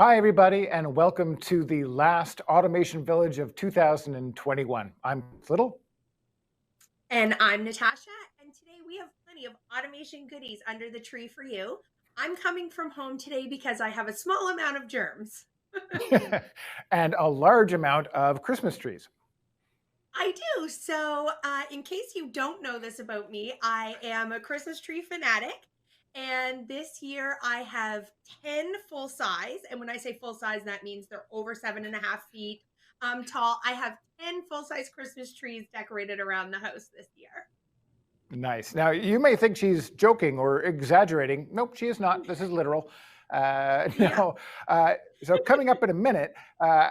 Hi, everybody, and welcome to the last Automation Village of 2021. I'm Little. And I'm Natasha, and today we have plenty of automation goodies under the tree for you. I'm coming from home today because I have a small amount of germs. and a large amount of Christmas trees. I do. So, in case you don't know this about me, I am a Christmas tree fanatic. And this year I have 10 full size. And when I say full size, that means they're over 7.5 feet tall. I have 10 full size Christmas trees decorated around the house this year. Nice. Now, you may think she's joking or exaggerating. Nope, she is not. This is literal. Yeah. No. So coming up in a minute,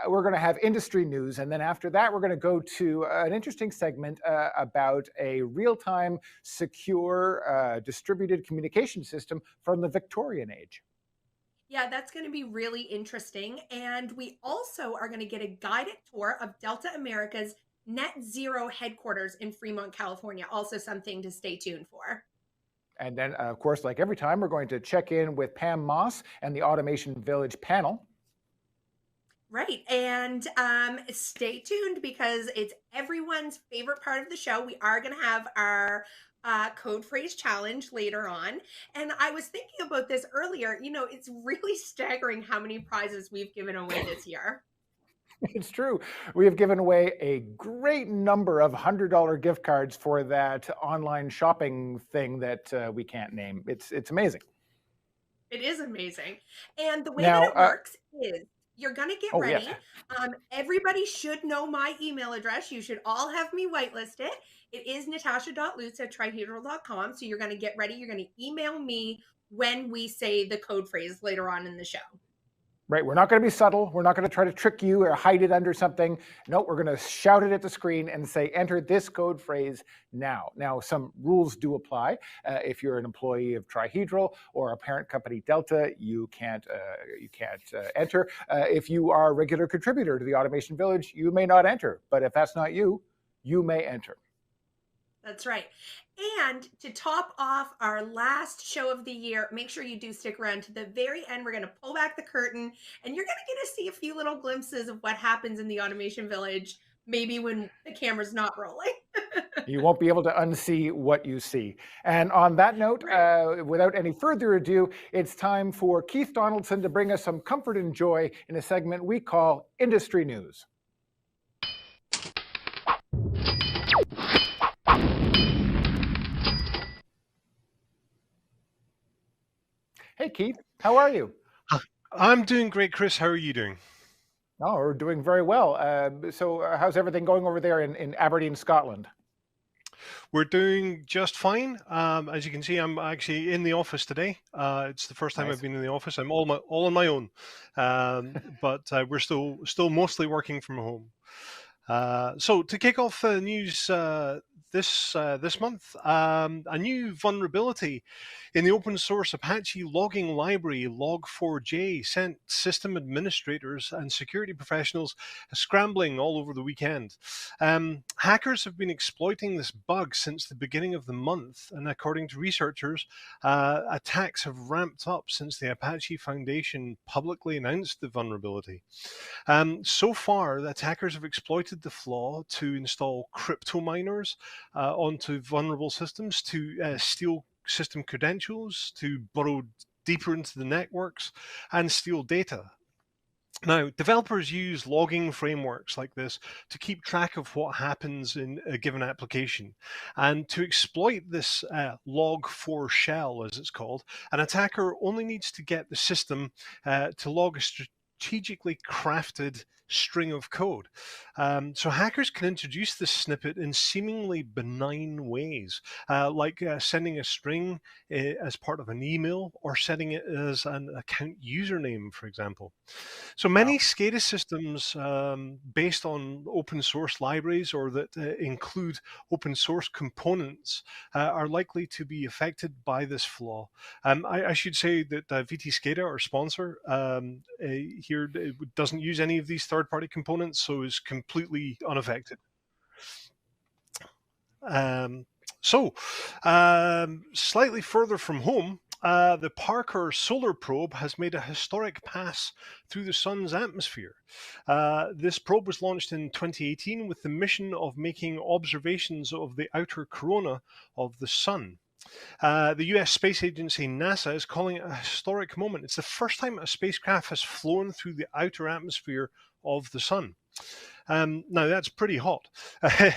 we're going to have industry news. And then after that, we're going to go to an interesting segment about a real-time, secure, distributed communication system from the Victorian age. Yeah, that's going to be really interesting. And we also are going to get a guided tour of Delta America's net zero headquarters in Fremont, California. Also, something to stay tuned for. And then, of course, like every time, we're going to check in with Pam Moss and the Automation Village panel. Right. And stay tuned because it's everyone's favorite part of the show. We are going to have our code phrase challenge later on. And I was thinking about this earlier. It's really staggering how many prizes we've given away this year. It's true. We have given away a great number of $100 gift cards for that online shopping thing that we can't name. It's amazing. It is amazing. And the way Now, that it works is you're going to get oh, ready. yes. Everybody should know my email address. You should all have me whitelisted. It is natasha.lutz@trihedral.com. So you're going to get ready. You're going to email me when we say the code phrase later on in the show. Right. We're not going to be subtle. We're not going to try to trick you or hide it under something. No, we're going to shout it at the screen and say, enter this code phrase now. Now, some rules do apply. If you're an employee of Trihedral or a parent company Delta, you can't enter. If you are a regular contributor to the Automation Village, you may not enter. But if that's not you, you may enter. That's right. And to top off our last show of the year, make sure you do stick around to the very end. We're going to pull back the curtain and you're going to get to see a few little glimpses of what happens in the Automation Village, maybe when the camera's not rolling. You won't be able to unsee what you see. And on that note, without any further ado, it's time for Keith Donaldson to bring us some comfort and joy in a segment we call Industry News. Hey, Keith, how are you? I'm doing great, Chris. How are you doing? Oh, we're doing very well. So how's everything going over there in Aberdeen, Scotland? We're doing just fine. As you can see, I'm actually in the office today. It's the first time Nice. I've been in the office. I'm all on my own, but we're still mostly working from home. So to kick off the news this month, a new vulnerability in the open source Apache logging library Log4j sent system administrators and security professionals scrambling all over the weekend. Hackers have been exploiting this bug since the beginning of the month, and according to researchers, attacks have ramped up since the Apache Foundation publicly announced the vulnerability. So far, the attackers have exploited the flaw to install crypto miners onto vulnerable systems, to steal system credentials, to burrow deeper into the networks, and steal data. Now, developers use logging frameworks like this to keep track of what happens in a given application. And to exploit this log4 shell, as it's called, an attacker only needs to get the system to log a strategically crafted string of code. So hackers can introduce this snippet in seemingly benign ways, like sending a string as part of an email or setting it as an account username, for example. So many SCADA systems based on open source libraries or that include open source components are likely to be affected by this flaw. I should say that VTScada, our sponsor, here doesn't use any of these third-party components, so is completely unaffected. Slightly further from home, The Parker Solar Probe has made a historic pass through the Sun's atmosphere. This probe was launched in 2018 with the mission of making observations of the outer corona of the Sun. The US space agency NASA is calling it a historic moment. It's the first time a spacecraft has flown through the outer atmosphere of the Sun. Now, that's pretty hot.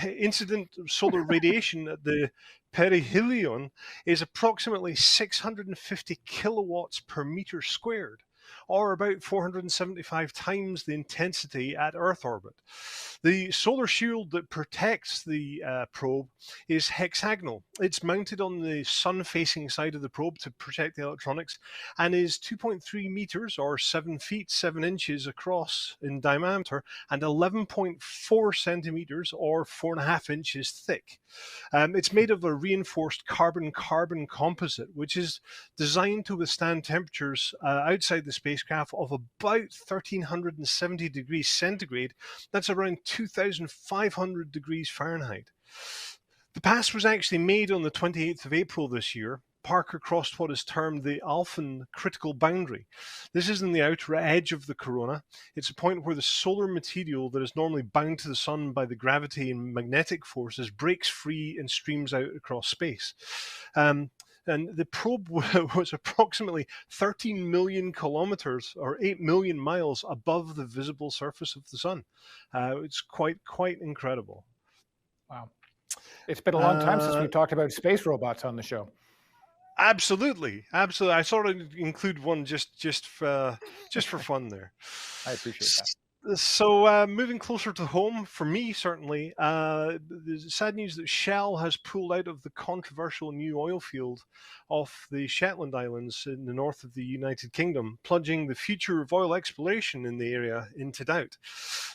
Incident solar radiation at the perihelion is approximately 650 kilowatts per meter squared, or about 475 times the intensity at Earth orbit. The solar shield that protects the probe is hexagonal. It's mounted on the sun-facing side of the probe to protect the electronics and is 2.3 meters or 7 feet 7 inches across in diameter and 11.4 centimeters or 4.5 inches thick. It's made of a reinforced carbon-carbon composite, which is designed to withstand temperatures outside the spacecraft of about 1370 degrees centigrade. That's around 2,500 degrees Fahrenheit. The pass was actually made on the 28th of April this year. Parker crossed what is termed the Alphen critical boundary. This is in the outer edge of the corona. It's a point where the solar material that is normally bound to the sun by the gravity and magnetic forces breaks free and streams out across space. And the probe was approximately 13 million kilometers or 8 million miles above the visible surface of the sun. It's quite incredible. Wow. It's been a long time since we talked about space robots on the show. Absolutely. I sort of include one just for fun there. I appreciate that. So moving closer to home, for me certainly, there's sad news that Shell has pulled out of the controversial new oil field off the Shetland Islands in the north of the United Kingdom, plunging the future of oil exploration in the area into doubt.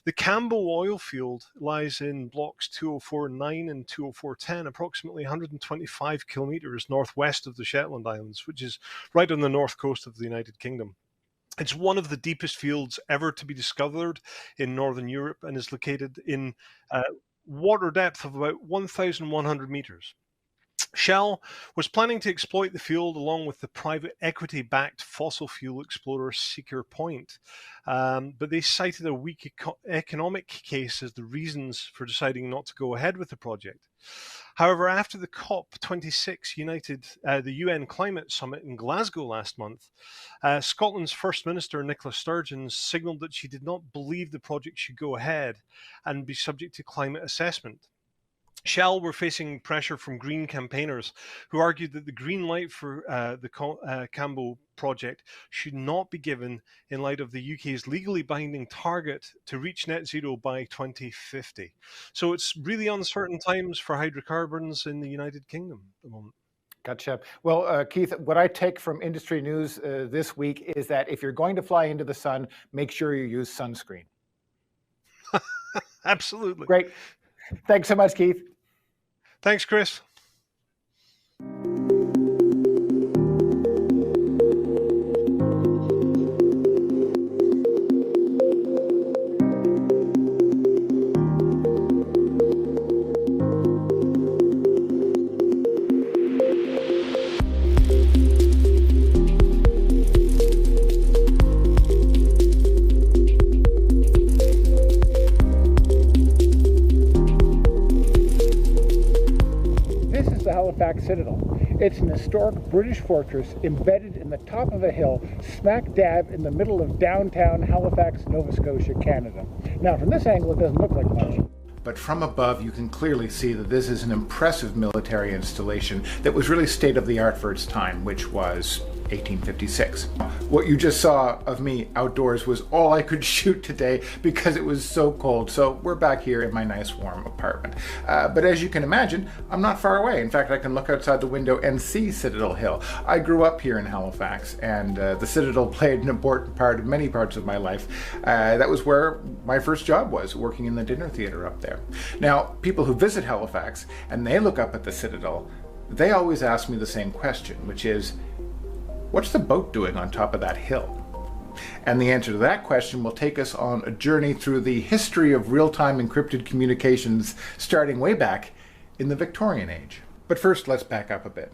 The Cambo oil field lies in blocks 204.9 and 204.10, approximately 125 kilometers northwest of the Shetland Islands, which is right on the north coast of the United Kingdom. It's one of the deepest fields ever to be discovered in Northern Europe and is located in water depth of about 1,100 meters. Shell was planning to exploit the field along with the private equity-backed fossil fuel explorer Siccar Point, but they cited a weak economic case as the reasons for deciding not to go ahead with the project. However, after the COP26 the UN Climate Summit in Glasgow last month, Scotland's First Minister Nicola Sturgeon signalled that she did not believe the project should go ahead and be subject to climate assessment. Shell were facing pressure from Green campaigners who argued that the green light for the Cambo project should not be given in light of the UK's legally binding target to reach net zero by 2050. So it's really uncertain times for hydrocarbons in the United Kingdom at the moment. Gotcha. Well, Keith, what I take from industry news this week is that if you're going to fly into the sun, make sure you use sunscreen. Absolutely. Great. Thanks so much, Keith. Thanks, Chris. Halifax Citadel. It's an historic British fortress embedded in the top of a hill, smack dab in the middle of downtown Halifax, Nova Scotia, Canada. Now, from this angle, it doesn't look like much. But from above, you can clearly see that this is an impressive military installation that was really state-of-the-art for its time, which was 1856. What you just saw of me outdoors was all I could shoot today because it was so cold. So we're back here in my nice warm apartment. But as you can imagine, I'm not far away. In fact, I can look outside the window and see Citadel Hill. I grew up here in Halifax, and the Citadel played an important part of many parts of my life. That was where my first job was, working in the dinner theater up there. Now, people who visit Halifax and they look up at the Citadel, they always ask me the same question, which is, what's the boat doing on top of that hill? And the answer to that question will take us on a journey through the history of real-time encrypted communications starting way back in the Victorian age. But first, let's back up a bit.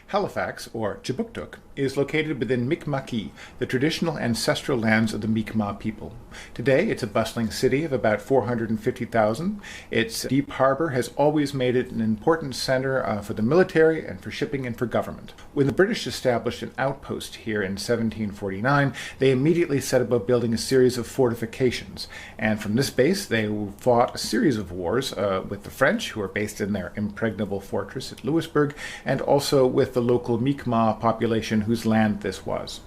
Halifax, or Chibuktuk, is located within Mi'kma'ki, the traditional ancestral lands of the Mi'kmaq people. Today, it's a bustling city of about 450,000. Its deep harbor has always made it an important center for the military and for shipping and for government. When the British established an outpost here in 1749, they immediately set about building a series of fortifications. And from this base, they fought a series of wars with the French, who were based in their impregnable fortress at Louisbourg, and also with the local Mi'kmaq population whose land this was.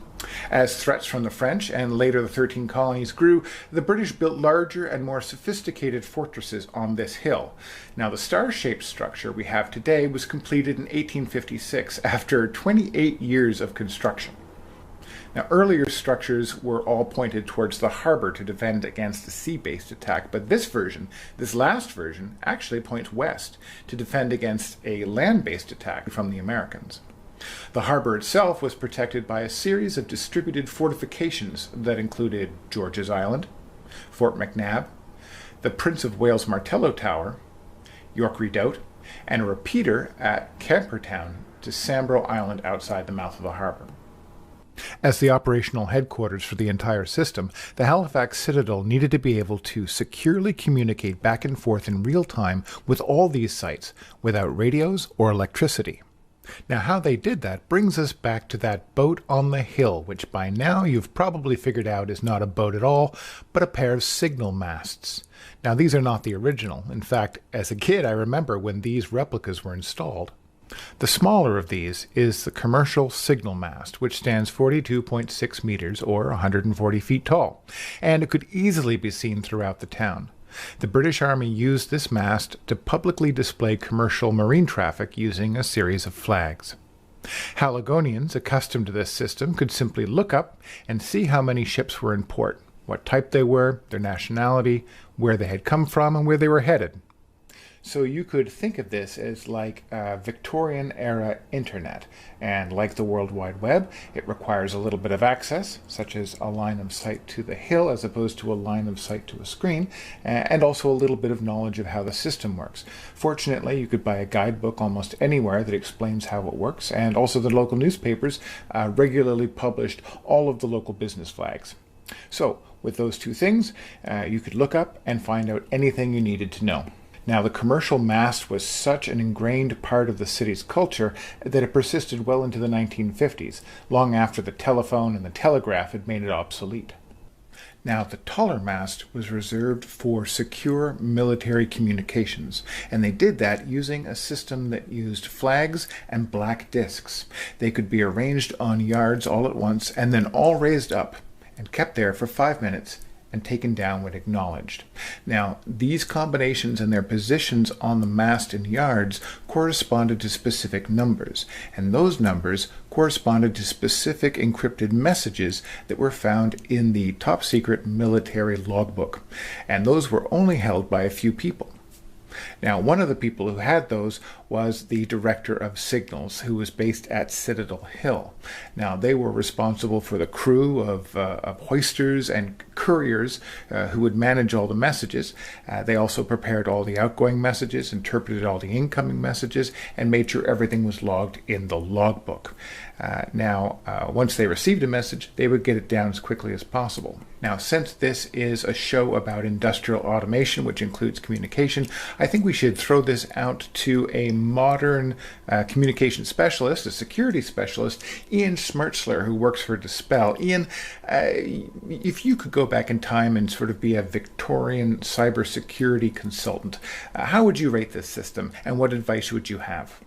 As threats from the French and later the 13 colonies grew, the British built larger and more sophisticated fortresses on this hill. Now, the star-shaped structure we have today was completed in 1856 after 28 years of construction. Now, earlier structures were all pointed towards the harbor to defend against a sea-based attack, but this last version, actually points west to defend against a land-based attack from the Americans. The harbor itself was protected by a series of distributed fortifications that included George's Island, Fort McNab, the Prince of Wales Martello Tower, York Redoubt, and a repeater at Campertown to Sambro Island outside the mouth of the harbor. As the operational headquarters for the entire system, the Halifax Citadel needed to be able to securely communicate back and forth in real time with all these sites without radios or electricity. Now, how they did that brings us back to that boat on the hill, which by now you've probably figured out is not a boat at all, but a pair of signal masts. Now, these are not the original. In fact, as a kid, I remember when these replicas were installed. The smaller of these is the commercial signal mast, which stands 42.6 meters or 140 feet tall, and it could easily be seen throughout the town. The British Army used this mast to publicly display commercial marine traffic using a series of flags. Haligonians accustomed to this system could simply look up and see how many ships were in port, what type they were, their nationality, where they had come from, and where they were headed. So you could think of this as like a Victorian-era internet, and like the World Wide Web, it requires a little bit of access, such as a line of sight to the hill as opposed to a line of sight to a screen, and also a little bit of knowledge of how the system works. Fortunately, you could buy a guidebook almost anywhere that explains how it works, and also the local newspapers regularly published all of the local business flags. So, with those two things, you could look up and find out anything you needed to know. Now, the commercial mast was such an ingrained part of the city's culture that it persisted well into the 1950s, long after the telephone and the telegraph had made it obsolete. Now, the taller mast was reserved for secure military communications, and they did that using a system that used flags and black discs. They could be arranged on yards all at once and then all raised up and kept there for 5 minutes and taken down when acknowledged. Now, these combinations and their positions on the mast and yards corresponded to specific numbers, and those numbers corresponded to specific encrypted messages that were found in the top-secret military logbook, and those were only held by a few people. Now, one of the people who had those was the director of signals, who was based at Citadel Hill. Now, they were responsible for the crew of hoisters and couriers who would manage all the messages. They also prepared all the outgoing messages, interpreted all the incoming messages, and made sure everything was logged in the logbook. Once they received a message, they would get it down as quickly as possible. Now, since this is a show about industrial automation, which includes communication, I think we should throw this out to a modern communication specialist, a security specialist, Ian Smertzler, who works for Dispel. Ian, if you could go back in time and sort of be a Victorian cybersecurity consultant, how would you rate this system, and what advice would you have?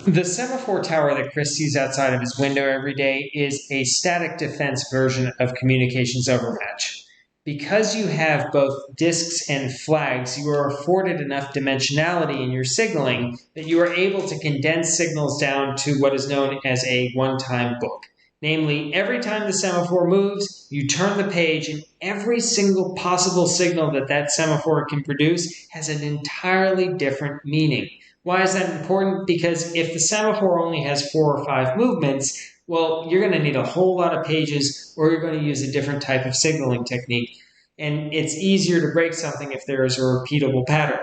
The semaphore tower that Chris sees outside of his window every day is a static defense version of communications overmatch. Because you have both disks and flags, you are afforded enough dimensionality in your signaling that you are able to condense signals down to what is known as a one-time book. Namely, every time the semaphore moves, you turn the page, and every single possible signal that semaphore can produce has an entirely different meaning. Why is that important? Because if the semaphore only has 4 or 5 movements, well, you're going to need a whole lot of pages, or you're going to use a different type of signaling technique. And it's easier to break something if there is a repeatable pattern.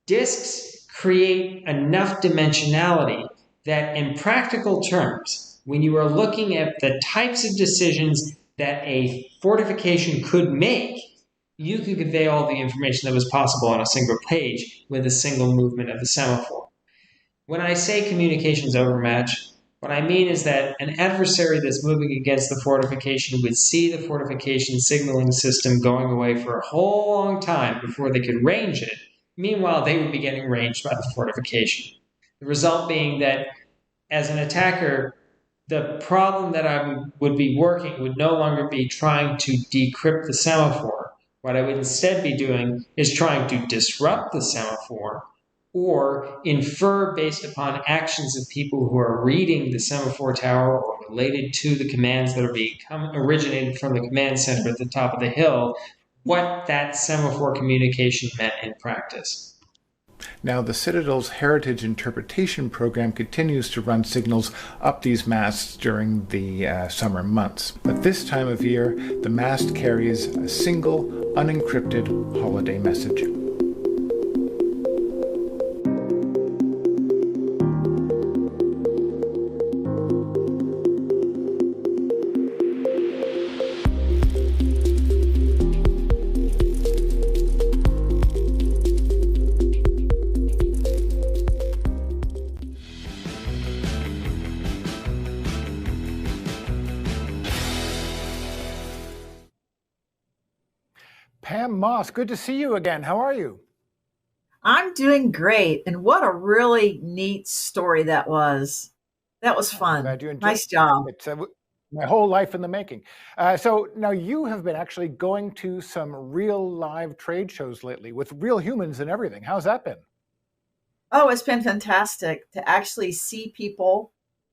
Disks create enough dimensionality that in practical terms, when you are looking at the types of decisions that a fortification could make, you could convey all the information that was possible on a single page with a single movement of the semaphore. When I say communications overmatch, what I mean is that an adversary that's moving against the fortification would see the fortification signaling system going away for a whole long time before they could range it. Meanwhile, they would be getting ranged by the fortification. The result being that as an attacker, the problem that I would be working would no longer be trying to decrypt the semaphore. What I would instead be doing is trying to disrupt the semaphore or infer based upon actions of people who are reading the semaphore tower or related to the commands that are originated from the command center at the top of the hill, what that semaphore communication meant in practice. Now, the Citadel's Heritage Interpretation Program continues to run signals up these masts during the summer months. But this time of year, the mast carries a single, unencrypted holiday message. Pam Moss, good to see you again. How are you? I'm doing great. And what a really neat story that was. That was fun. Glad you enjoyed Nice job. It's my whole life in the making. So now you have been actually going to some real live trade shows lately with real humans and everything. How's that been? Oh, it's been fantastic to actually see people.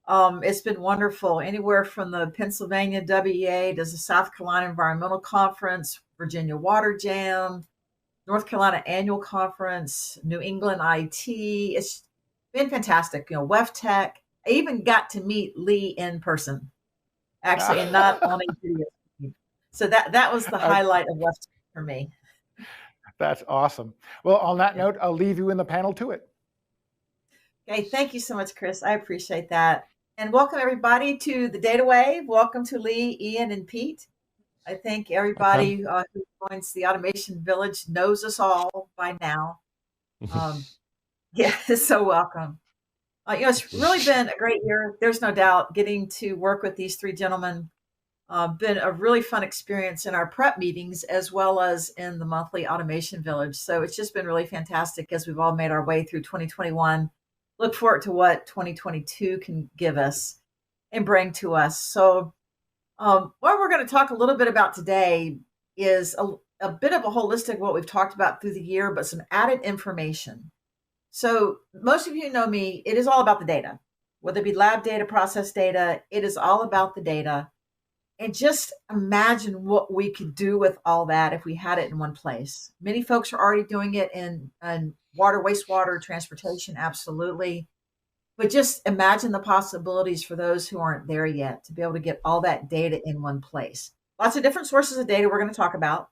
It's been wonderful. Anywhere from the Pennsylvania WEA to the South Carolina Environmental Conference, Virginia Water Jam, North Carolina Annual Conference, New England IT. It's been fantastic. You know, WEFTech. I even got to meet Lee in person, actually, and not on a video. So that was the highlight of WEFTech for me. That's awesome. Well, on that note, I'll leave you in the panel to it. Okay, thank you so much, Chris. I appreciate that. And welcome everybody to the Data Wave. Welcome to Lee, Ian, and Pete. I think everybody who joins the Automation Village knows us all by now. Yeah, so welcome. It's really been a great year. There's no doubt getting to work with these three gentlemen. Been a really fun experience in our prep meetings as well as in the monthly Automation Village. So it's just been really fantastic as we've all made our way through 2021. Look forward to what 2022 can give us and bring to us. So what we're going to talk a little bit about today is a bit of a holistic what we've talked about through the year, but some added information. So most of you know me, it is all about the data, whether it be lab data, process data, it is all about the data. And just imagine what we could do with all that if we had it in one place. Many folks are already doing it in water, wastewater, transportation, absolutely. But just imagine the possibilities for those who aren't there yet to be able to get all that data in one place. Lots of different sources of data we're going to talk about,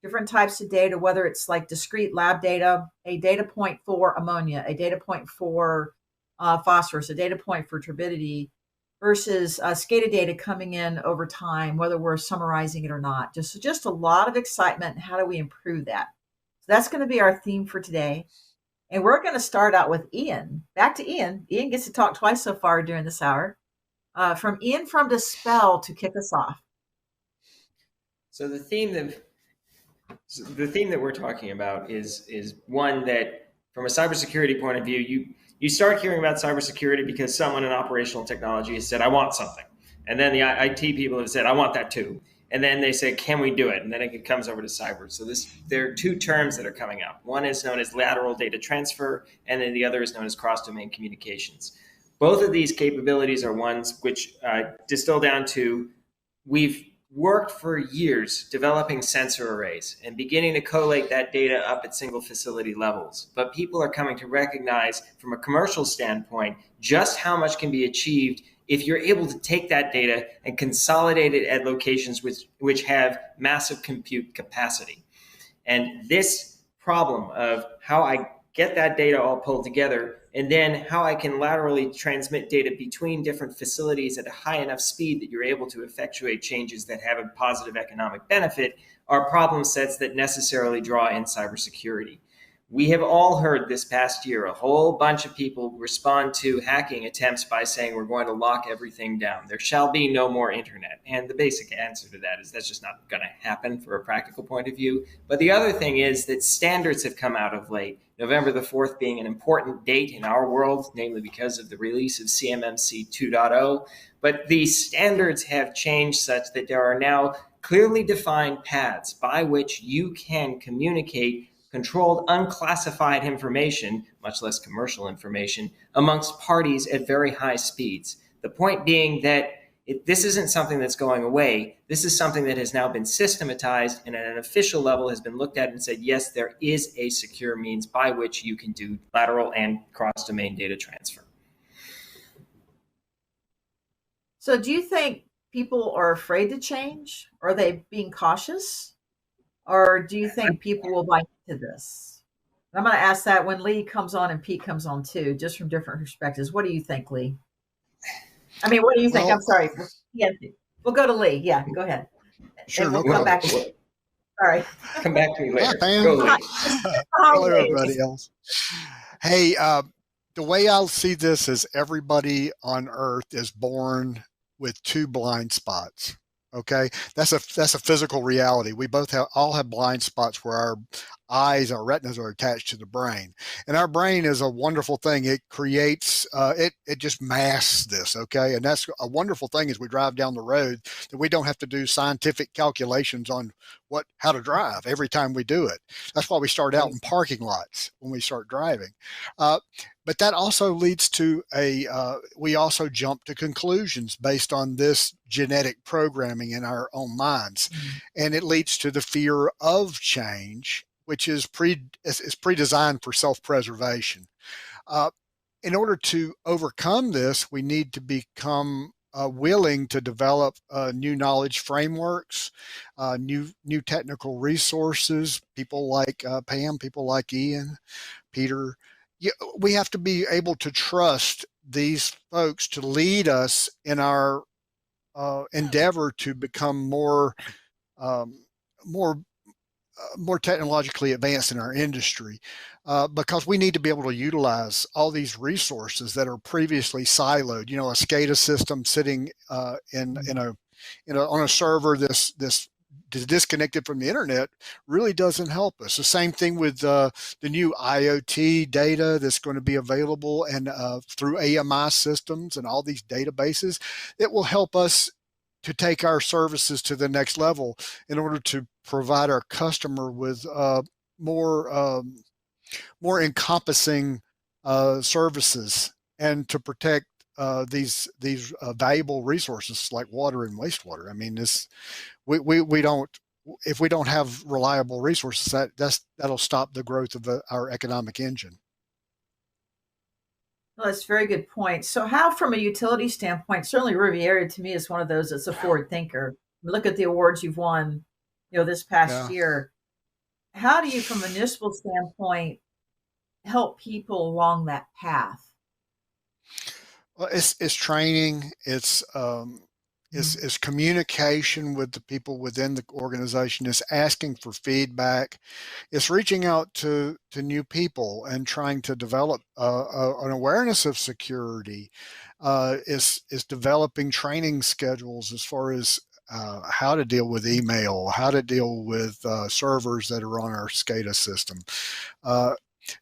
different types of data, whether it's like discrete lab data, a data point for ammonia, a data point for phosphorus, a data point for turbidity, versus SCADA data coming in over time, whether we're summarizing it or not. Just a lot of excitement. How do we improve that? So that's going to be our theme for today. And we're going to start out with Ian. Back to Ian. Ian gets to talk twice so far during this hour. From Ian from Dispel to kick us off. So the theme that we're talking about is one that, from a cybersecurity point of view, you start hearing about cybersecurity because someone in operational technology has said, I want something. And then the IT people have said, I want that too. And then they say, can we do it? And then it comes over to cyber. So there are two terms that are coming out. One is known as lateral data transfer, and then the other is known as cross-domain communications. Both of these capabilities are ones which distill down to, we've worked for years developing sensor arrays and beginning to collate that data up at single facility levels. But people are coming to recognize from a commercial standpoint just how much can be achieved if you're able to take that data and consolidate it at locations which have massive compute capacity. And this problem of how I get that data all pulled together, and then how I can laterally transmit data between different facilities at a high enough speed that you're able to effectuate changes that have a positive economic benefit are problem sets that necessarily draw in cybersecurity. We have all heard this past year a whole bunch of people respond to hacking attempts by saying we're going to lock everything down. There shall be no more internet. And the basic answer to that is that's just not going to happen for a practical point of view. But the other thing is that standards have come out of late. November the 4th being an important date in our world, namely because of the release of CMMC 2.0. But these standards have changed such that there are now clearly defined paths by which you can communicate controlled unclassified information, much less commercial information, amongst parties at very high speeds. The point being that this isn't something that's going away. This is something that has now been systematized and at an official level has been looked at and said, yes, there is a secure means by which you can do lateral and cross-domain data transfer. So do you think people are afraid to change? Are they being cautious? Or do you think people will buy into this? I'm going to ask that when Lee comes on and Pete comes on too, just from different perspectives. What do you think, Lee? I mean, what do you think? I'm sorry. Yeah, we'll go to Lee. Yeah, go ahead. Sure, and we'll no come problem. back to you. All right. Come back to me later. Hi, Pam. Go, Lee. Hello, everybody else. Hey, the way I'll see this is everybody on Earth is born with 2 blind spots. Okay, that's a physical reality. We both all have blind spots where our eyes, our retinas are attached to the brain, and our brain is a wonderful thing. It creates, it just masks this. Okay, and that's a wonderful thing as we drive down the road that we don't have to do scientific calculations on how to drive every time we do it. That's why we start out in parking lots when we start driving. But that also leads to we also jump to conclusions based on this genetic programming in our own minds. And it leads to the fear of change, which is pre-designed for self-preservation. In order to overcome this, we need to become willing to develop new knowledge frameworks, new technical resources, people like Pam, people like Ian, Peter. We have to be able to trust these folks to lead us in our endeavor to become more technologically advanced in our industry, because we need to be able to utilize all these resources that are previously siloed. You know, a SCADA system sitting on a server this disconnected from the internet really doesn't help us. The same thing with the new IoT data that's going to be available and through AMI systems and all these databases. It will help us to take our services to the next level in order to provide our customer with more encompassing services and to protect these valuable resources like water and wastewater. I mean, we don't, if we don't have reliable resources, that'll stop the growth of our economic engine. Well, that's a very good point. So how, from a utility standpoint, certainly Riviera to me is one of those that's a forward thinker. Look at the awards you've won, this past year. How do you, from a municipal standpoint, help people along that path? Well, it's training. It's communication with the people within the organization. It's asking for feedback. It's reaching out to new people and trying to develop an awareness of security. It's developing training schedules as far as how to deal with email, how to deal with servers that are on our SCADA system.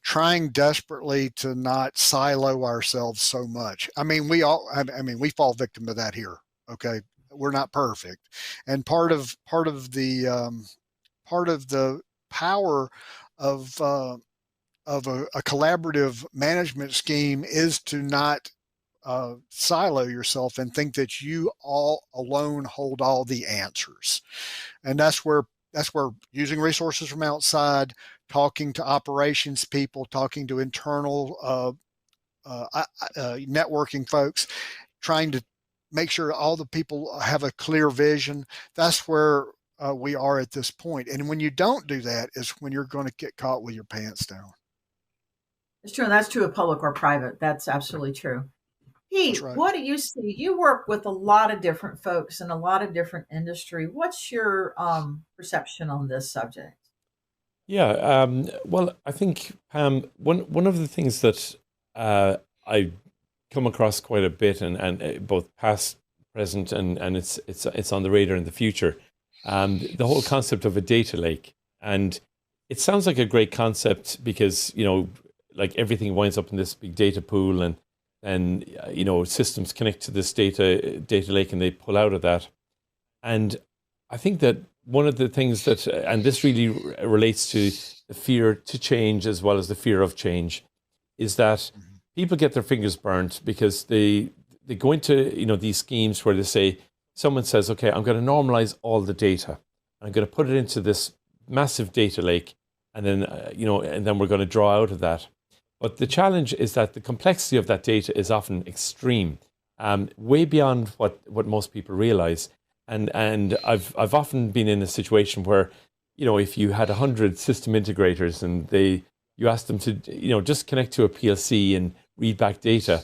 Trying desperately to not silo ourselves so much. I mean, we fall victim to that here. Okay, we're not perfect, and part of the power of a collaborative management scheme is to not silo yourself and think that you all alone hold all the answers. And that's where using resources from outside, talking to operations people, talking to internal networking folks, trying to make sure all the people have a clear vision. That's where we are at this point. And when you don't do that is when you're going to get caught with your pants down. It's true, and that's true of public or private. That's absolutely true. Pete, right. what do you see? You work with a lot of different folks in a lot of different industry. What's your perception on this subject? Yeah, well, I think one of the things that I come across quite a bit, and both past, present, and it's on the radar in the future, the whole concept of a data lake. And it sounds like a great concept because, like everything winds up in this big data pool, and systems connect to this data lake and they pull out of that. And I think that one of the things that, and this really relates to the fear to change as well as the fear of change, is that people get their fingers burnt because they go into these schemes where they say, someone says, okay, I'm going to normalize all the data. I'm going to put it into this massive data lake, and then and then we're going to draw out of that. But the challenge is that the complexity of that data is often extreme, way beyond what most people realize. And I've often been in a situation where, if you had 100 system integrators and you ask them to, just connect to a PLC and read back data,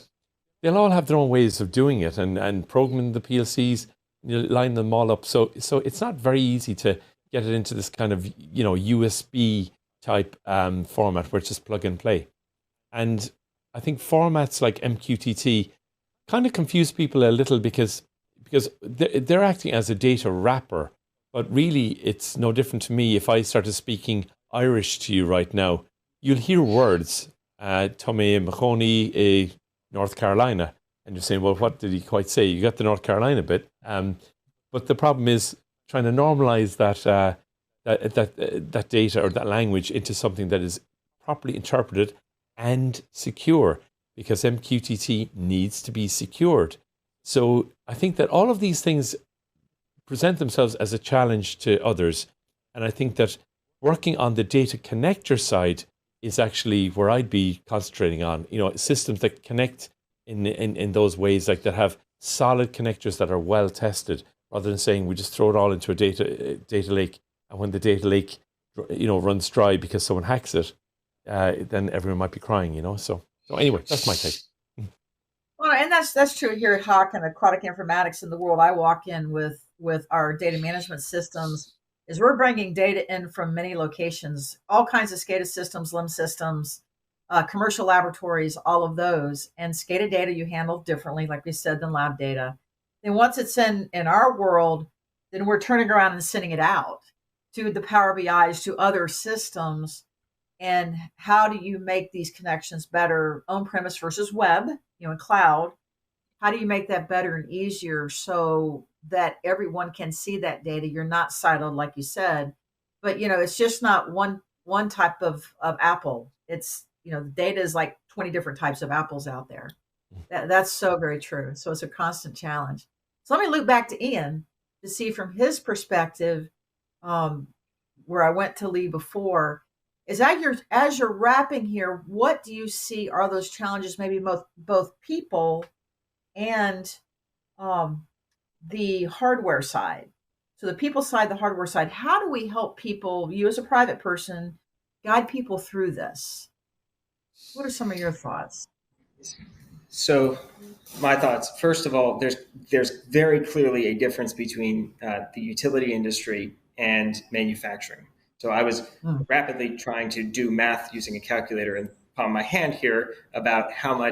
they'll all have their own ways of doing it and programming the PLCs, line them all up. So it's not very easy to get it into this kind of, USB type format where it's just plug and play. And I think formats like MQTT kind of confuse people a little because they're acting as a data wrapper, but really it's no different to me. If I started speaking Irish to you right now, you'll hear words, Tommy Mahoney, North Carolina, and you're saying, well, what did he quite say? You got the North Carolina bit, but the problem is trying to normalize that data or that language into something that is properly interpreted and secure, because MQTT needs to be secured. So I think that all of these things present themselves as a challenge to others. And I think that working on the data connector side is actually where I'd be concentrating on, systems that connect in those ways, like that have solid connectors that are well tested, rather than saying we just throw it all into a data lake, and when the data lake runs dry because someone hacks it, then everyone might be crying, So anyway, that's my take. Well, and that's true here at Hawk and Aquatic Informatics. In the world I walk in with our data management systems, is we're bringing data in from many locations, all kinds of SCADA systems, LIMS systems, commercial laboratories, all of those. And SCADA data you handle differently, like we said, than lab data. Then once it's in our world, then we're turning around and sending it out to the Power BIs, to other systems. And how do you make these connections better, on-premise versus web, and cloud? How do you make that better and easier so that everyone can see that data? You're not siloed, like you said, but it's just not one type of apple. It's the data is like 20 different types of apples out there. That's so very true. So it's a constant challenge. So let me loop back to Ian to see from his perspective, where I went to Lee before. As you're wrapping here, what do you see are those challenges, maybe both people and the hardware side? So the people side, the hardware side, how do we help people, you as a private person, guide people through this? What are some of your thoughts? So my thoughts, first of all, there's very clearly a difference between the utility industry and manufacturing. So I was rapidly trying to do math using a calculator in the palm of my hand here about how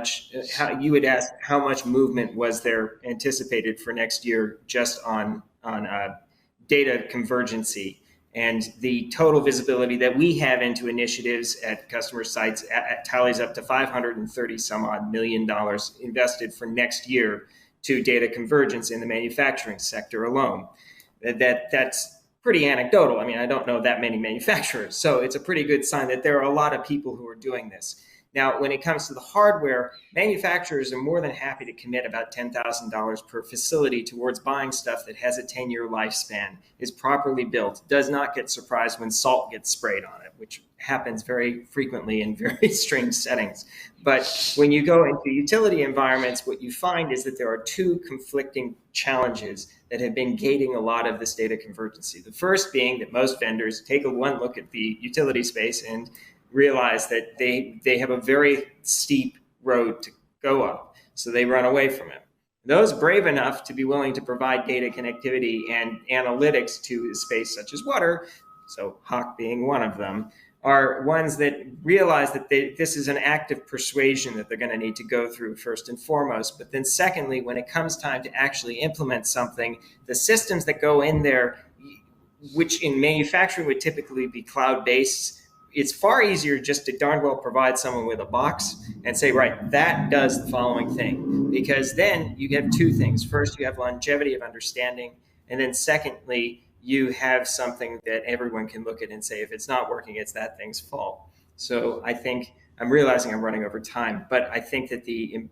you would ask how much movement was there anticipated for next year just on data convergency, and the total visibility that we have into initiatives at customer sites tallies up to $530 some odd million invested for next year to data convergence in the manufacturing sector alone. That's pretty anecdotal. I mean, I don't know that many manufacturers, so it's a pretty good sign that there are a lot of people who are doing this. Now, when it comes to the hardware, manufacturers are more than happy to commit about $10,000 per facility towards buying stuff that has a 10-year lifespan, is properly built, does not get surprised when salt gets sprayed on it, which happens very frequently in very strange settings. But when you go into utility environments, what you find is that there are two conflicting challenges that have been gating a lot of this data convergency. The first being that most vendors take one look at the utility space and realize that they have a very steep road to go up, so they run away from it. Those brave enough to be willing to provide data connectivity and analytics to a space such as water, so Hawk being one of them, are ones that realize that this is an act of persuasion that they're going to need to go through first and foremost. But then secondly, when it comes time to actually implement something, the systems that go in there, which in manufacturing would typically be cloud-based, it's far easier just to darn well provide someone with a box and say, right, that does the following thing. Because then you have two things. First, you have longevity of understanding. And then secondly, you have something that everyone can look at and say, if it's not working, it's that thing's fault. So I think I'm realizing I'm running over time, but I think that the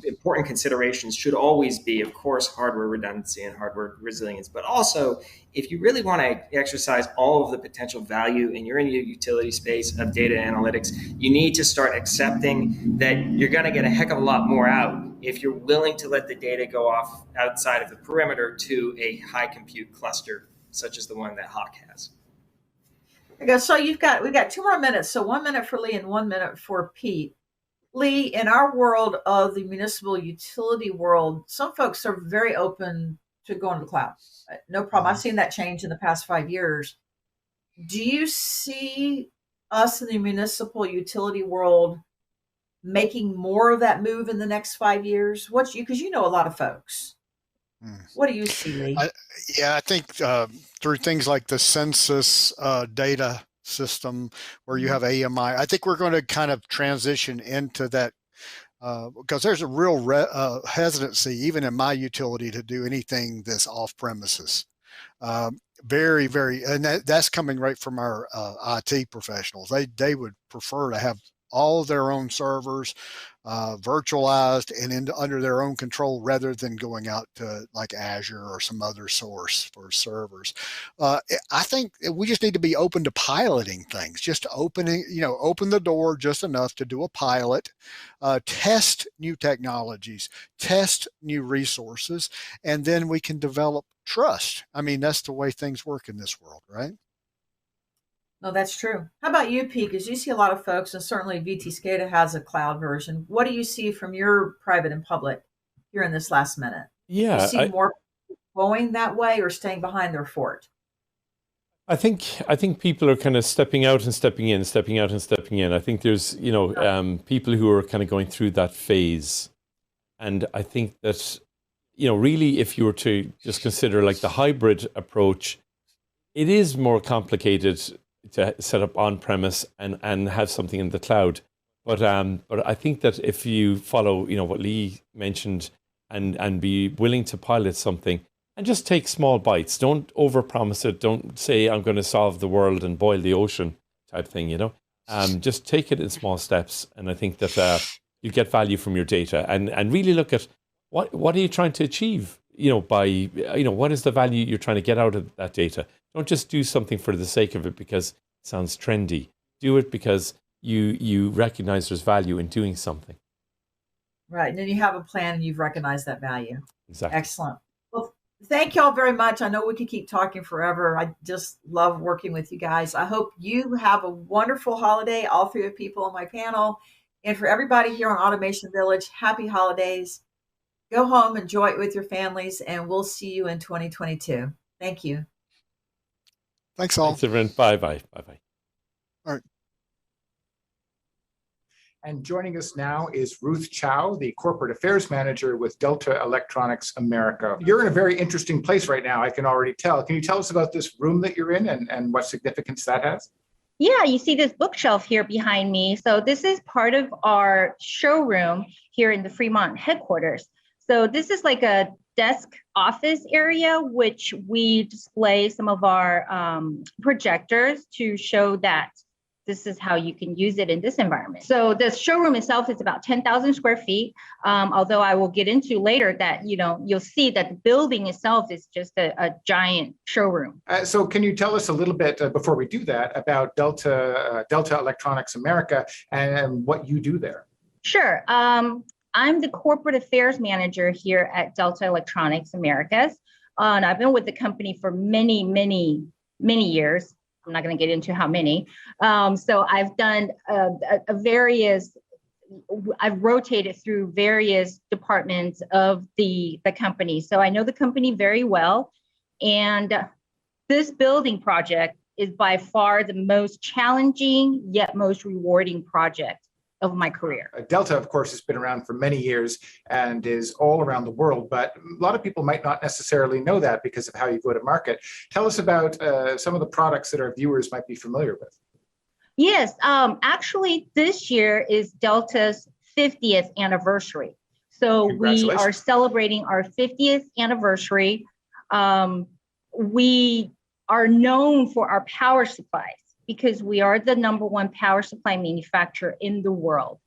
important considerations should always be, of course, hardware redundancy and hardware resilience. But also, if you really want to exercise all of the potential value and you're in your utility space of data analytics, you need to start accepting that you're going to get a heck of a lot more out if you're willing to let the data go off outside of the perimeter to a high compute cluster, such as the one that Hawk has. So we've got 2 more minutes. So 1 minute for Lee and 1 minute for Pete. Lee, in our world of the municipal utility world, some folks are very open to going to the cloud. No problem. I've seen that change in the past 5 years. Do you see us in the municipal utility world making more of that move in the next 5 years? Because you know a lot of folks. What do you see, Lee? I think through things like the census data system where you have AMI, I think we're going to kind of transition into that because there's a real hesitancy, even in my utility, to do anything that's off premises. Very, very, and that's coming right from our IT professionals. They would prefer to have all of their own servers virtualized and under their own control rather than going out to like Azure or some other source for servers. I think we just need to be open to piloting things, just open the door just enough to do a pilot, test new technologies, test new resources, and then we can develop trust. I mean, that's the way things work in this world, right? No, that's true. How about you, Pete? Because you see a lot of folks, and certainly VTScada has a cloud version. What do you see from your private and public here in this last minute? Yeah, do you see more going that way or staying behind their fort? I think people are kind of stepping out and stepping in, stepping out and stepping in. I think there's people who are kind of going through that phase, and I think that really, if you were to just consider like the hybrid approach, it is more complicated to set up on-premise and have something in the cloud. But I think that if you follow, what Lee mentioned and be willing to pilot something and just take small bites, don't overpromise it. Don't say, I'm going to solve the world and boil the ocean type thing, just take it in small steps. And I think that you get value from your data and really look at what are you trying to achieve, by, what is the value you're trying to get out of that data? Don't just do something for the sake of it because it sounds trendy. Do it because you recognize there's value in doing something. Right. And then you have a plan and you've recognized that value. Exactly. Excellent. Well, thank you all very much. I know we could keep talking forever. I just love working with you guys. I hope you have a wonderful holiday, all three of people on my panel. And for everybody here on Automation Village, happy holidays. Go home, enjoy it with your families, and we'll see you in 2022. Thank you. Thanks all. Thanks, everyone. Bye-bye. Bye-bye. All right. And joining us now is Ruth Chow, the Corporate Affairs Manager with Delta Electronics America. You're in a very interesting place right now, I can already tell. Can you tell us about this room that you're in and what significance that has? Yeah, you see this bookshelf here behind me. So this is part of our showroom here in the Fremont headquarters. So this is like a desk office area, which we display some of our projectors to show that this is how you can use it in this environment. So the showroom itself is about 10,000 square feet. Although I will get into later that, you'll see that the building itself is just a giant showroom. So can you tell us a little bit before we do that about Delta Electronics America and what you do there? Sure. I'm the corporate affairs manager here at Delta Electronics Americas. And I've been with the company for many, many, many years. I'm not going to get into how many. So I've done I've rotated through various departments of the company. So I know the company very well. And this building project is by far the most challenging yet most rewarding project of my career. Delta, of course, has been around for many years and is all around the world, but a lot of people might not necessarily know that because of how you go to market. Tell us about some of the products that our viewers might be familiar with. Yes, actually, this year is Delta's 50th anniversary. So we are celebrating our 50th anniversary. We are known for our power supplies because we are the #1 power supply manufacturer in the world.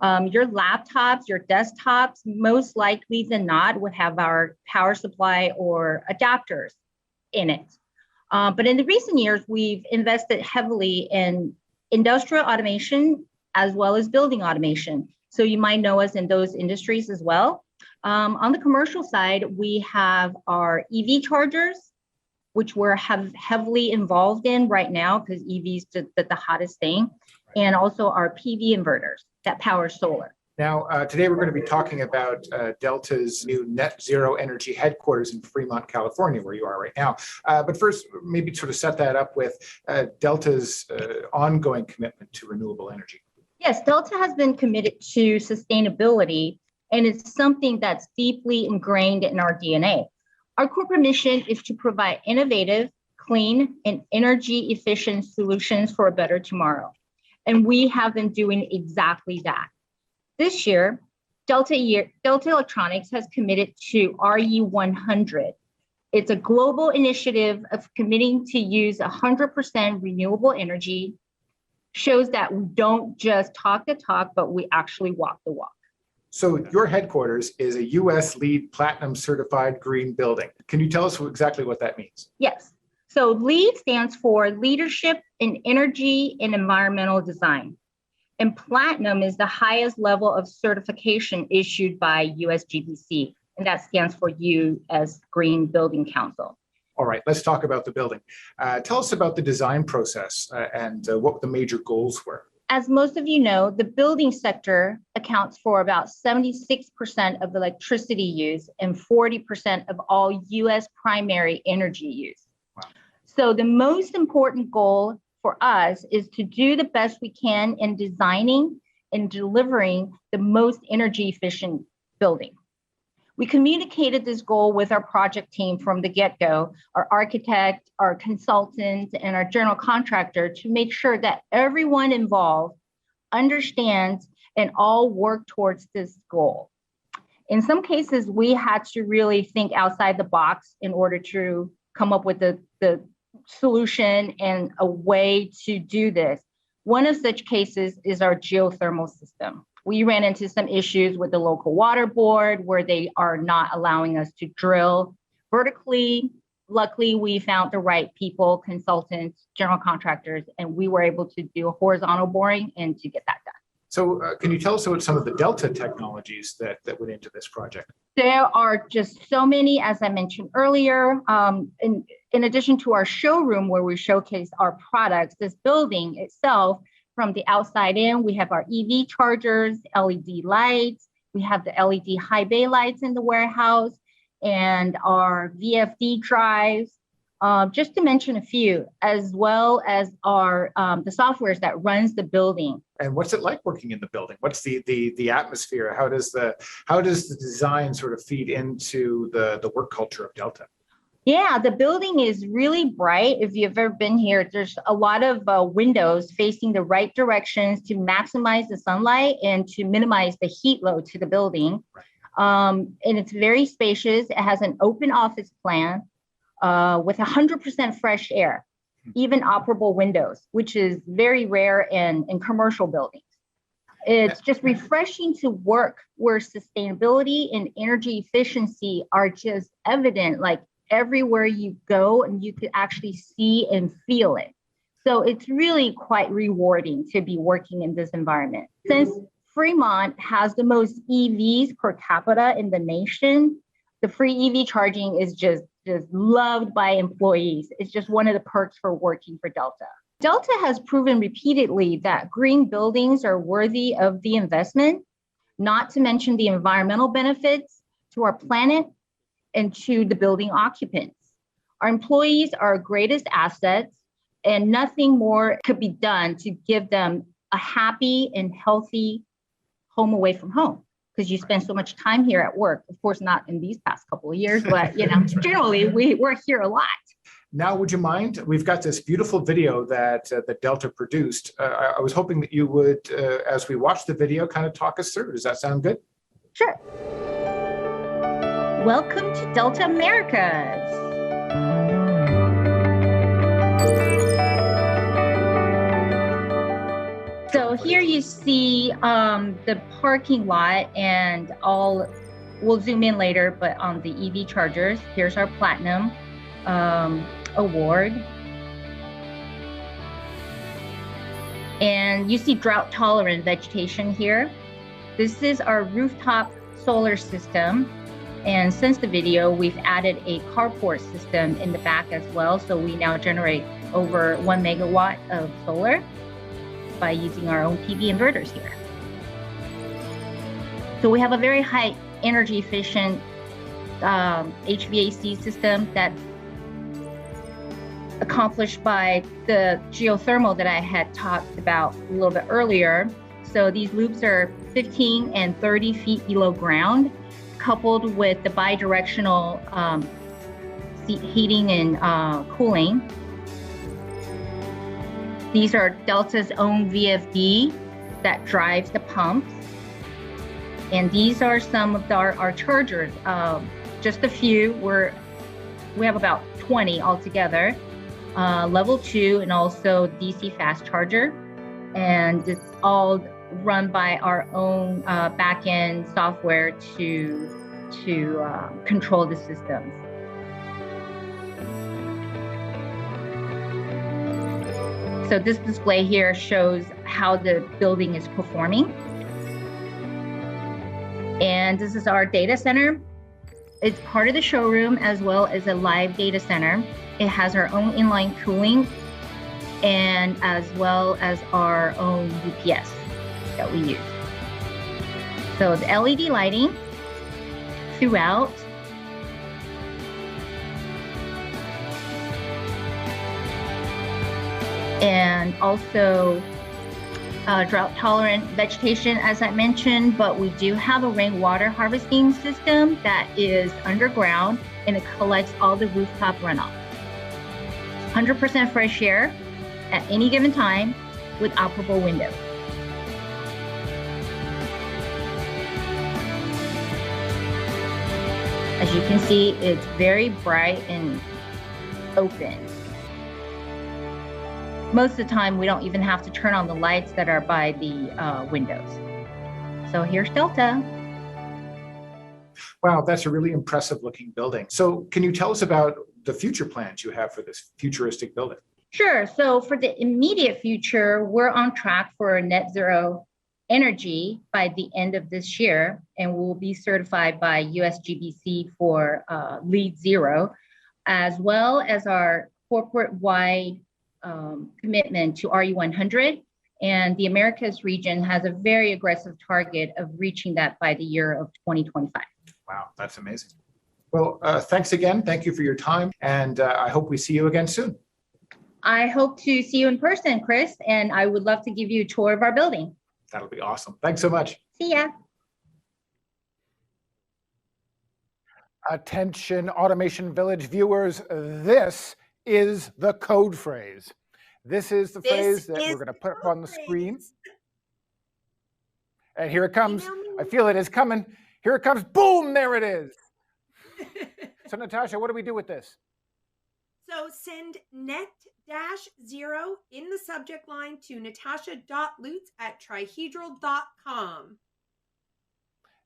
Your laptops, your desktops, most likely than not would have our power supply or adapters in it. But in the recent years, we've invested heavily in industrial automation as well as building automation. So you might know us in those industries as well. On the commercial side, we have our EV chargers, which we're heavily involved in right now because EVs is the hottest thing, and also our PV inverters that power solar. Now, today we're going to be talking about Delta's new net zero energy headquarters in Fremont, California, where you are right now. But first, maybe sort of set that up with Delta's ongoing commitment to renewable energy. Yes, Delta has been committed to sustainability, and it's something that's deeply ingrained in our DNA. Our corporate mission is to provide innovative, clean, and energy efficient solutions for a better tomorrow. And we have been doing exactly that. This year, Delta Electronics has committed to RE100. It's a global initiative of committing to use 100% renewable energy, shows that we don't just talk the talk, but we actually walk the walk. So your headquarters is a U.S. LEED Platinum certified green building. Can you tell us exactly what that means? Yes. So LEED stands for Leadership in Energy and Environmental Design. And Platinum is the highest level of certification issued by USGBC, and that stands for U.S. Green Building Council. All right, let's talk about the building. Tell us about the design process and what the major goals were. As most of you know, the building sector accounts for about 76% of electricity use and 40% of all U.S. primary energy use. Wow. So the most important goal for us is to do the best we can in designing and delivering the most energy efficient building. We communicated this goal with our project team from the get-go, our architect, our consultants, and our general contractor to make sure that everyone involved understands and all work towards this goal. In some cases, we had to really think outside the box in order to come up with the solution and a way to do this. One of such cases is our geothermal system. We ran into some issues with the local water board where they are not allowing us to drill vertically. Luckily, we found the right people, consultants, general contractors, and we were able to do a horizontal boring and to get that done. So can you tell us about some of the Delta technologies that went into this project? There are just so many, as I mentioned earlier. In addition to our showroom where we showcase our products, this building itself, from the outside in, we have our EV chargers, LED lights, we have the LED high bay lights in the warehouse, and our VFD drives, just to mention a few, as well as our the softwares that runs the building. And what's it like working in the building? What's the atmosphere? How does the design sort of feed into the work culture of Delta? Yeah, the building is really bright. If you've ever been here, there's a lot of windows facing the right directions to maximize the sunlight and to minimize the heat load to the building. And it's very spacious. It has an open office plan with 100% fresh air, even operable windows, which is very rare in commercial buildings. It's just refreshing to work where sustainability and energy efficiency are just evident, like everywhere you go, and you could actually see and feel it. So it's really quite rewarding to be working in this environment. Since Fremont has the most EVs per capita in the nation, the free EV charging is just just loved by employees. It's just one of the perks for working for Delta. Delta has proven repeatedly that green buildings are worthy of the investment, not to mention the environmental benefits to our planet and to the building occupants. Our employees are our greatest assets, and nothing more could be done to give them a happy and healthy home away from home, because you spend so much time here at work. Of course, not in these past couple of years, but generally we're here a lot. Now, would you mind? We've got this beautiful video that Delta produced. I was hoping that you would, as we watch the video, kind of talk us through. Does that sound good? Sure. Welcome to Delta Americas. So here you see the parking lot, and we'll zoom in later, but on the EV chargers, here's our Platinum award. And you see drought tolerant vegetation here. This is our rooftop solar system. And since the video, we've added a carport system in the back as well. So we now generate over 1 megawatt of solar by using our own PV inverters here. So we have a very high energy efficient HVAC system that's accomplished by the geothermal that I had talked about a little bit earlier. So these loops are 15 and 30 feet below ground, coupled with the bidirectional heating and cooling. These are Delta's own VFD that drives the pumps. And these are some of our chargers. Just a few. We have about 20 altogether. Level 2 and also DC fast charger. And it's all run by our own back-end software to control the systems. So this display here shows how the building is performing. And this is our data center. It's part of the showroom as well as a live data center. It has our own inline cooling and as well as our own UPS that we use. So the LED lighting throughout. And also drought tolerant vegetation, as I mentioned, but we do have a rainwater harvesting system that is underground and it collects all the rooftop runoff. 100% fresh air at any given time with operable windows. As you can see, it's very bright and open. Most of the time, we don't even have to turn on the lights that are by the windows. So here's Delta. Wow, that's a really impressive looking building. So can you tell us about the future plans you have for this futuristic building? Sure. So for the immediate future, we're on track for net zero energy by the end of this year, and we'll be certified by USGBC for LEED Zero, as well as our corporate-wide commitment to RE100. And the Americas region has a very aggressive target of reaching that by the year of 2025. Wow, that's amazing. Well, thanks again. Thank you for your time. And I hope we see you again soon. I hope to see you in person, Chris, and I would love to give you a tour of our building. That'll be awesome. Thanks so much. See ya. Attention, Automation Village viewers. This is the code phrase. This is the phrase that we're going to put up on the screen. And here it comes. I feel it is coming. Here it comes. Boom, there it is. So Natasha, what do we do with this? So send net-0 in the subject line to natasha.lutz@trihedral.com.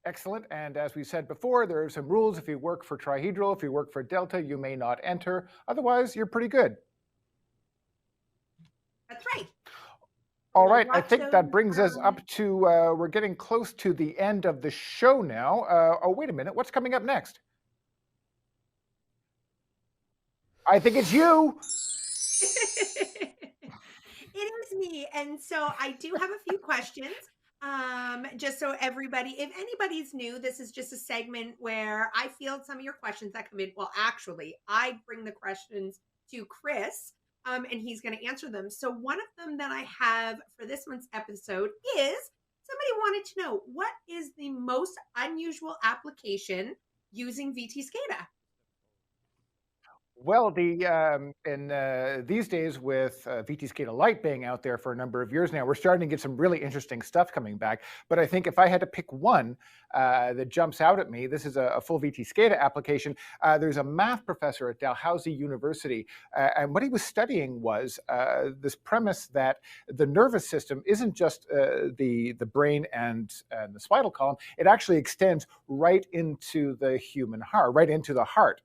Excellent. And as we said before, there are some rules. If you work for Trihedral, if you work for Delta, you may not enter. Otherwise, you're pretty good. That's right. All right. I think that brings us up to, we're getting close to the end of the show now. Oh, wait a minute. What's coming up next? I think it's you. It is me. And so I do have a few questions. Just so everybody, if anybody's new, this is just a segment where I field some of your questions that come in. Well, actually, I bring the questions to Chris, and he's going to answer them. So one of them that I have for this month's episode is somebody wanted to know, what is the most unusual application using VTScada? Well, these days with VTScada Lite being out there for a number of years now, we're starting to get some really interesting stuff coming back. But I think if I had to pick one that jumps out at me, this is a full VTScada application. There's a math professor at Dalhousie University, and what he was studying was this premise that the nervous system isn't just the brain and the spinal column. It actually extends right into the human heart, right into the heart.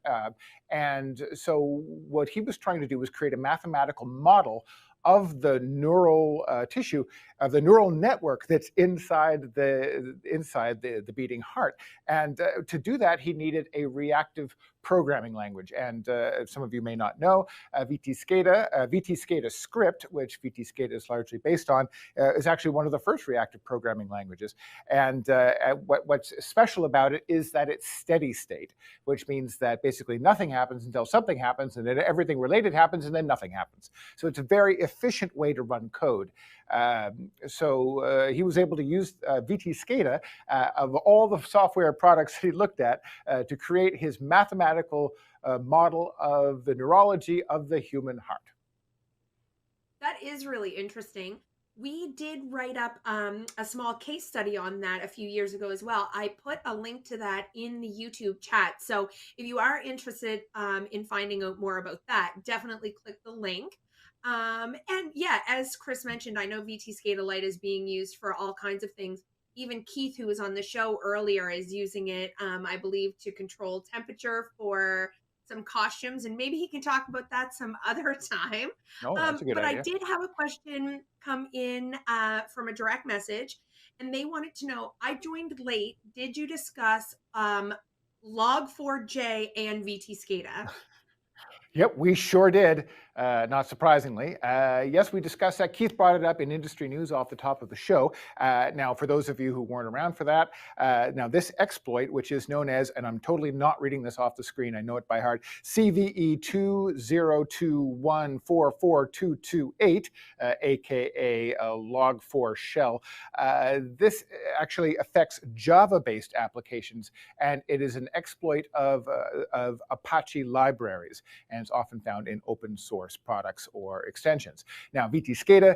And so what he was trying to do was create a mathematical model of the neural tissue, of the neural network that's inside the beating heart. And to do that, he needed a reactive programming language. And some of you may not know, VTScada script, which VTScada is largely based on, is actually one of the first reactive programming languages. And what's special about it is that it's steady state, which means that basically nothing happens until something happens, and then everything related happens, and then nothing happens. So it's a very efficient way to run code. So he was able to use VTScada of all the software products he looked at to create his mathematical model of the neurology of the human heart. That is really interesting. We did write up a small case study on that a few years ago as well. I put a link to that in the YouTube chat. So if you are interested in finding out more about that, definitely click the link. And yeah, as Chris mentioned, I know VTScada Lite is being used for all kinds of things. Even Keith, who was on the show earlier, is using it, I believe, to control temperature for some costumes, and maybe he can talk about that some other time. Oh, that's a good idea. I did have a question come in from a direct message, and they wanted to know, I joined late. Did you discuss Log4j and VTScada? Yep, we sure did, not surprisingly. Yes, we discussed that. Keith brought it up in industry news off the top of the show. Now, for those of you who weren't around for that, now this exploit, which is known as, and I'm totally not reading this off the screen, I know it by heart, CVE 202144228, aka log4 shell. This actually affects Java-based applications, and it is an exploit of Apache libraries, and it's often found in open source products or extensions. Now, VTScada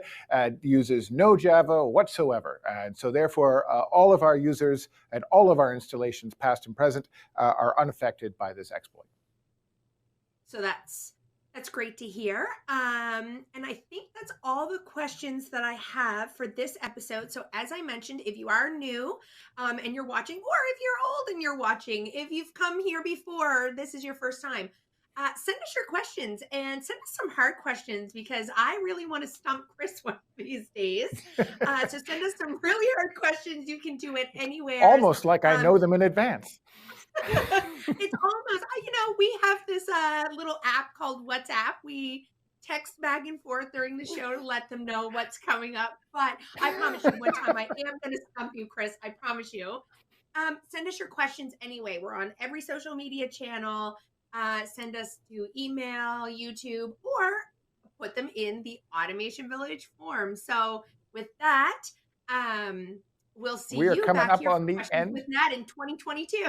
uses no Java whatsoever, and so therefore all of our users and all of our installations, past and present, are unaffected by this exploit. So that's great to hear. And I think that's all the questions that I have for this episode. So as I mentioned, if you are new and you're watching, or if you're old and you're watching, if you've come here before, this is your first time, send us your questions, and send us some hard questions, because I really want to stump Chris one of these days. So send us some really hard questions. You can do it anywhere. Almost like I know them in advance. It's almost, we have this little app called WhatsApp. We text back and forth during the show to let them know what's coming up. But I promise you, one time I am going to stump you, Chris. I promise you. Send us your questions anyway. We're on every social media channel. Send us to email, YouTube, or put them in the Automation Village form. So with that, we'll see we are you coming back up here on the end with Nat in 2022.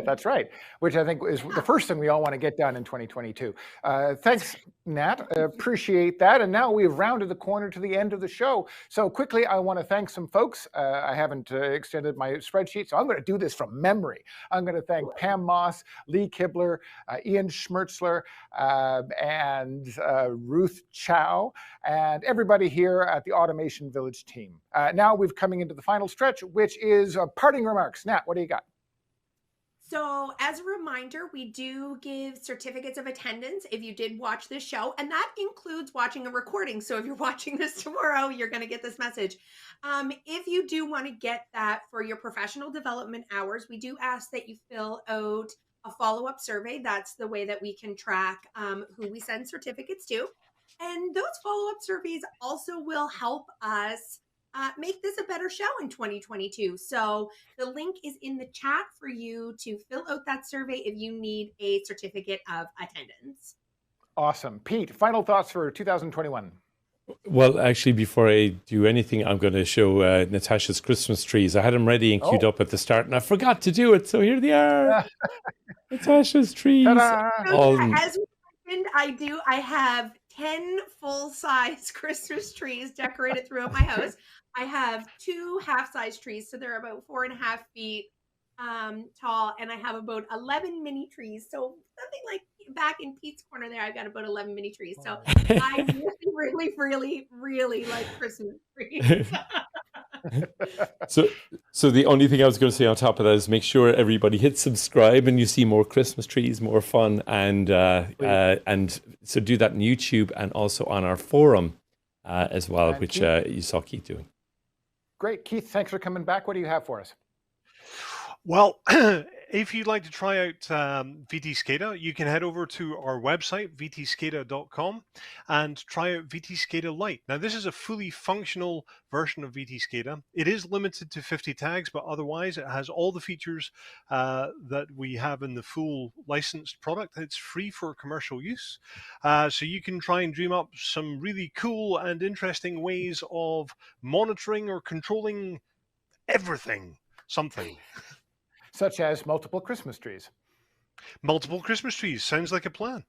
That's right, which I think is the first thing we all want to get done in 2022. Thanks, Nat. Appreciate that. And now we've rounded the corner to the end of the show. So quickly, I want to thank some folks. I haven't extended my spreadsheet, so I'm going to do this from memory. I'm going to thank Pam Moss, Lee Kibler, Ian Schmertzler, and Ruth Chow, and everybody here at the Automation Village team. Now we've coming into the final stretch, which is parting remarks. Nat, what do you got? So as a reminder, we do give certificates of attendance if you did watch this show, and that includes watching a recording. So if you're watching this tomorrow, you're going to get this message. If you do want to get that for your professional development hours, we do ask that you fill out a follow-up survey. That's the way that we can track who we send certificates to. And those follow-up surveys also will help us make this a better show in 2022. So the link is in the chat for you to fill out that survey if you need a certificate of attendance. Awesome. Pete, final thoughts for 2021. Well, actually, before I do anything, I'm going to show Natasha's Christmas trees. I had them ready and queued up at the start, and I forgot to do it. So here they are. Natasha's trees. So, as we mentioned, I have 10 full-size Christmas trees decorated throughout my house. I have 2 half-size trees, so they're about 4.5 feet tall, and I have about 11 mini trees. So something like back in Pete's corner there, I've got about 11 mini trees. So I really like Christmas trees. So the only thing I was going to say on top of that is make sure everybody hits subscribe, and you see more Christmas trees, more fun, and so do that on YouTube and also on our forum as well, and which you saw Keith doing. Great, Keith. Thanks for coming back. What do you have for us? Well, if you'd like to try out VTScada, you can head over to our website, VTScada.com, and try out VTScada Lite. Now, this is a fully functional version of VTScada. It is limited to 50 tags, but otherwise it has all the features that we have in the full licensed product. It's free for commercial use. So you can try and dream up some really cool and interesting ways of monitoring or controlling everything, something. Such as multiple Christmas trees. Multiple Christmas trees. Sounds like a plan.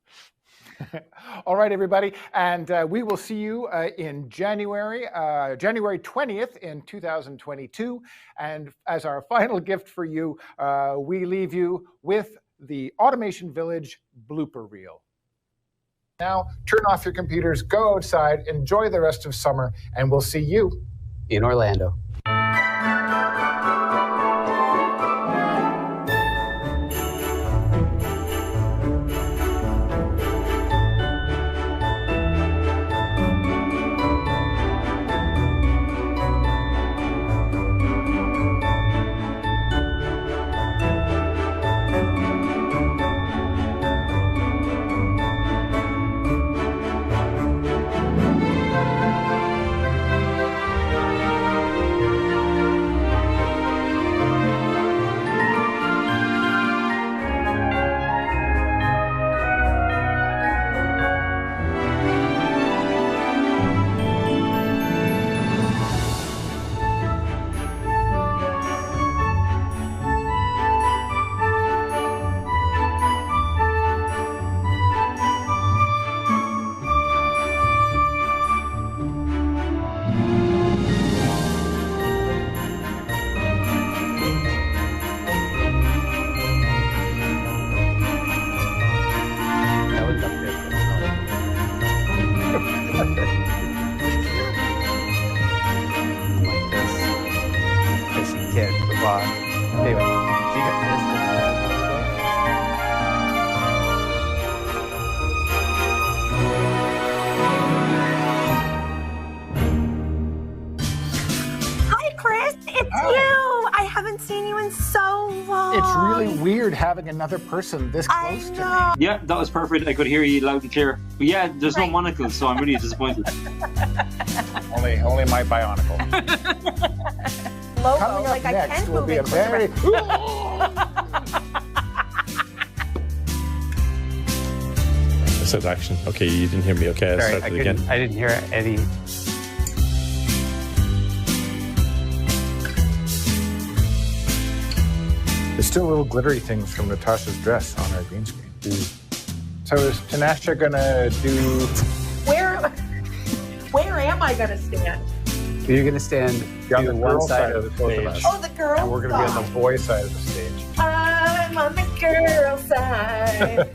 All right, everybody. And we will see you in January 20th in 2022. And as our final gift for you, we leave you with the Automation Village blooper reel. Now, turn off your computers, go outside, enjoy the rest of summer, and we'll see you in Orlando. Having another person this close to me. Yeah, that was perfect. I could hear you loud and clear. But yeah, there's no monocles, so I'm really disappointed. only my bionicle. Logo, coming up like next I can will move be it. a very. It says action. Okay, you didn't hear me. Okay, I'll start it again. I didn't hear any. There's still little glittery things from Natasha's dress on our green screen. So is Tanasha gonna do? Where am I gonna stand? You're gonna stand on the one girl side of the stage. Oh, the girl and we're gonna be on the boy side of the stage. I'm on the girl side.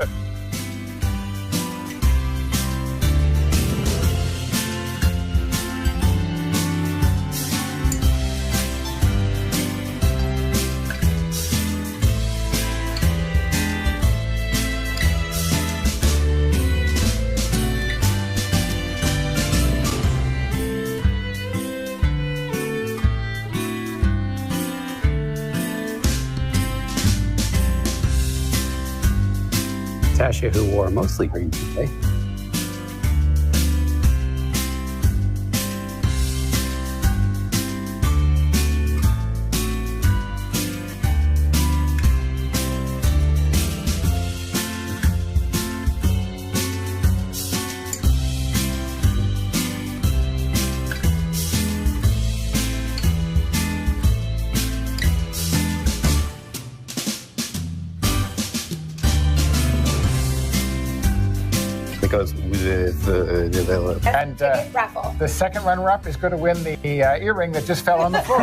Natasha, who wore mostly green today. Goes with the and raffle. The second runner-up is going to win the earring that just fell on the floor.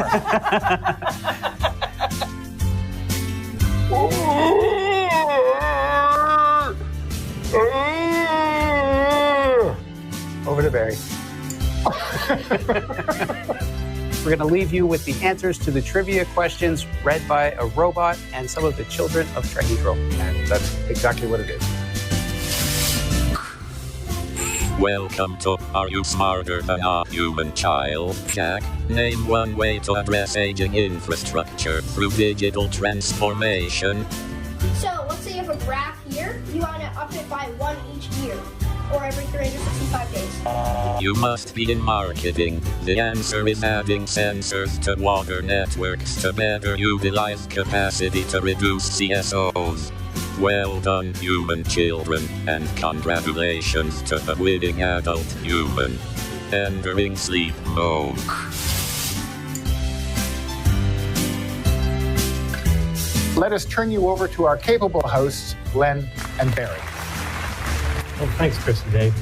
Over to Barry. We're going to leave you with the answers to the trivia questions read by a robot and some of the children of Trihedral. And that's exactly what it is. Welcome to Are You Smarter Than a Human Child, Jack? Name one way to address aging infrastructure through digital transformation. So, let's say you have a graph here. You want to up it by 1 each year, or every 365 days. You must be in marketing. The answer is adding sensors to water networks to better utilize capacity to reduce CSOs. Well done, human children, and congratulations to the winning adult human. Entering sleep mode. Let us turn you over to our capable hosts, Glenn and Barry. Well, thanks, Chris and Dave.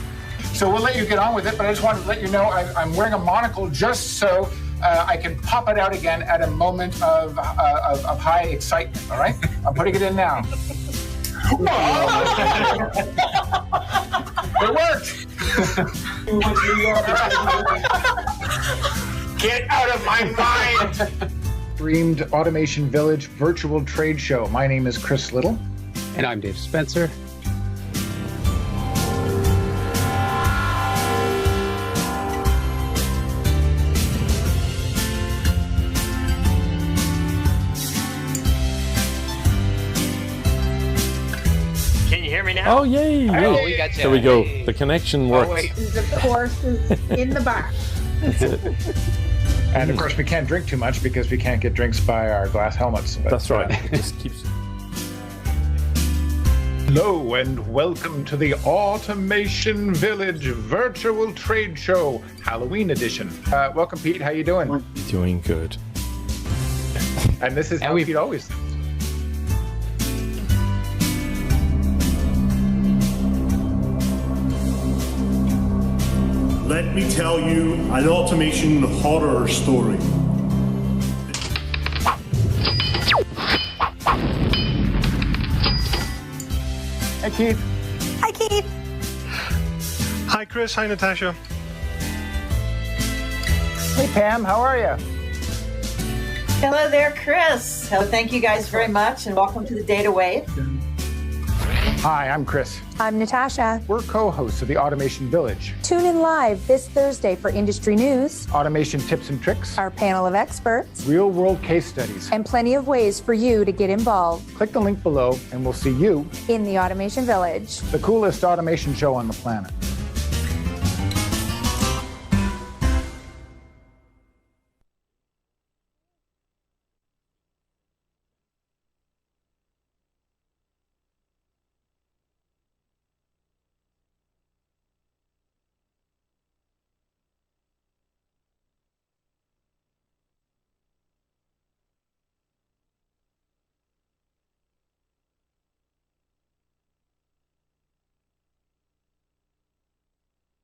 So we'll let you get on with it, but I just wanted to let you know I'm wearing a monocle just so I can pop it out again at a moment of high excitement, all right? I'm putting it in now. It worked! Get out of my mind! Dreamed Automation Village Virtual Trade Show. My name is Chris Little. And I'm Dave Spencer. Oh, yay! Oh, we got you. There we go. The connection works. The course is in the bar. And of course, we can't drink too much because we can't get drinks by our glass helmets. But, that's right. It just keeps. Hello and welcome to the Automation Village Virtual Trade Show Halloween edition. Welcome, Pete. How you doing? Doing good. And this is how Pete always. Let me tell you an automation horror story. Hi, Keith. Hi, Keith. Hi, Chris. Hi, Natasha. Hey, Pam. How are you? Hello there, Chris. Hello, thank you guys very much, and welcome to the Data Wave. Hi, I'm Chris. I'm Natasha. We're co-hosts of the Automation Village. Tune in live this Thursday for industry news, automation tips and tricks, our panel of experts, real-world case studies, and plenty of ways for you to get involved. Click the link below and we'll see you in the Automation Village, the coolest automation show on the planet.